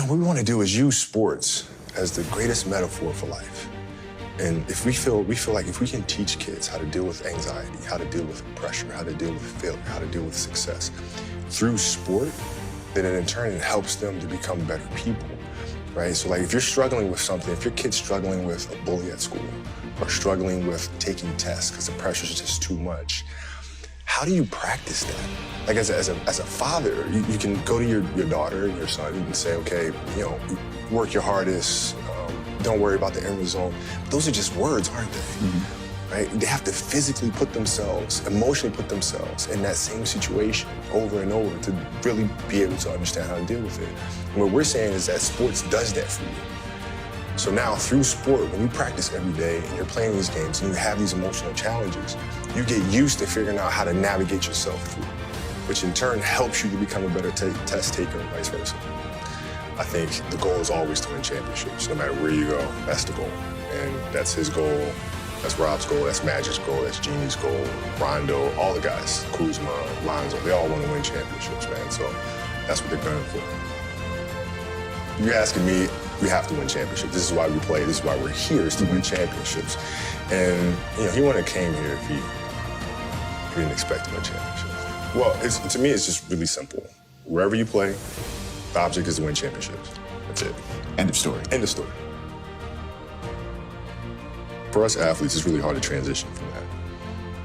what we want to do is use sports as the greatest metaphor for life. And if we feel like if we can teach kids how to deal with anxiety, how to deal with pressure, how to deal with failure, how to deal with success through sport, then in turn it helps them to become better people, right? So like if you're struggling with something, if your kid's struggling with a bully at school or struggling with taking tests because the pressure is just too much, how do you practice that? Like as a father, you can go to your daughter and your son and say, okay, work your hardest, don't worry about the end result. Those are just words, aren't they? Mm-hmm. Right? They have to physically put themselves, emotionally put themselves in that same situation over and over to really be able to understand how to deal with it. And what we're saying is that sports does that for you. So now through sport, when you practice every day and you're playing these games and you have these emotional challenges, you get used to figuring out how to navigate yourself through, which in turn helps you to become a better test taker and vice versa. I think the goal is always to win championships, no matter where you go. That's the goal. And that's his goal, that's Rob's goal, that's Magic's goal, that's Jeannie's goal, Rondo, all the guys, Kuzma, Lonzo, they all want to win championships, man. So that's what they're gunning for. You're asking me, we have to win championships. This is why we play, this is why we're here, is to win championships. And he wouldn't have came here if he didn't expect to win championships. Well, to me, it's just really simple. Wherever you play, the object is to win championships. That's it. End of story. End of story. For us athletes, it's really hard to transition from that,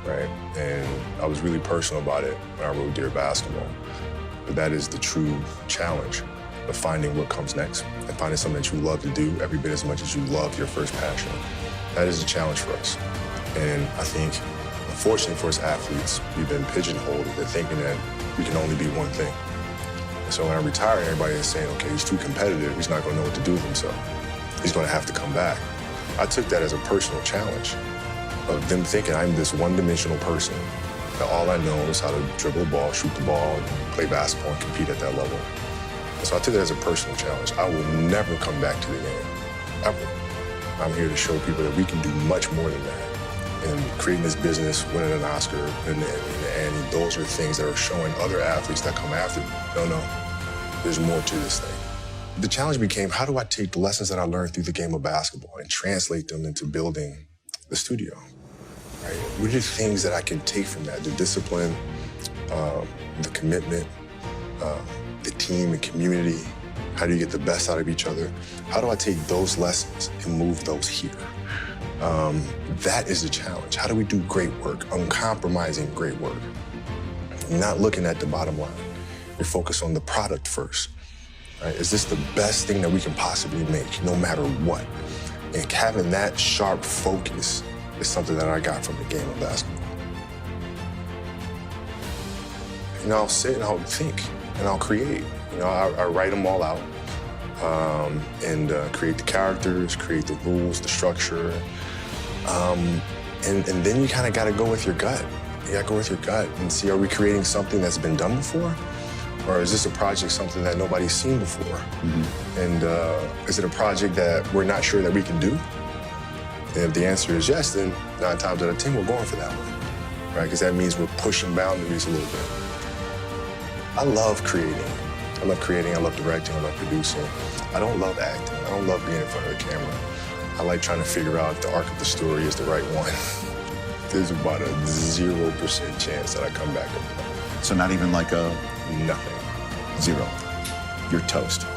right? And I was really personal about it when I wrote Dear Basketball. But that is the true challenge of finding what comes next and finding something that you love to do every bit as much as you love your first passion. That is a challenge for us. And I think, unfortunately for us athletes, we've been pigeonholed into thinking that we can only be one thing. So when I retire, everybody is saying, okay, he's too competitive. He's not going to know what to do with himself. He's going to have to come back. I took that as a personal challenge of them thinking I'm this one-dimensional person, that all I know is how to dribble the ball, shoot the ball, and play basketball and compete at that level. So I took that as a personal challenge. I will never come back to the game, ever. I'm here to show people that we can do much more than that. And creating this business, winning an Oscar, and those are things that are showing other athletes that come after me. No, there's more to this thing. The challenge became, how do I take the lessons that I learned through the game of basketball and translate them into building the studio? Right? What are the things that I can take from that? The discipline, the commitment, the team and community. How do you get the best out of each other? How do I take those lessons and move those here? That is the challenge. How do we do great work, uncompromising great work? Not looking at the bottom line. You're focused on the product first. Right? Is this the best thing that we can possibly make, no matter what? And having that sharp focus is something that I got from the game of basketball. I'll sit and I'll think and I'll create. I write them all out and create the characters, create the rules, the structure. And then you kind of got to go with your gut. You got to go with your gut and see, are we creating something that's been done before? Or is this a project something that nobody's seen before? Mm-hmm. And is it a project that we're not sure that we can do? And if the answer is yes, then 9 times out of 10, we're going for that one, right? Because that means we're pushing boundaries a little bit. I love creating. I love directing, I love producing. I don't love acting. I don't love being in front of the camera. I like trying to figure out if the arc of the story is the right one. There's about a 0% chance that I come back up. So not even like a... Nothing. 0. You're toast.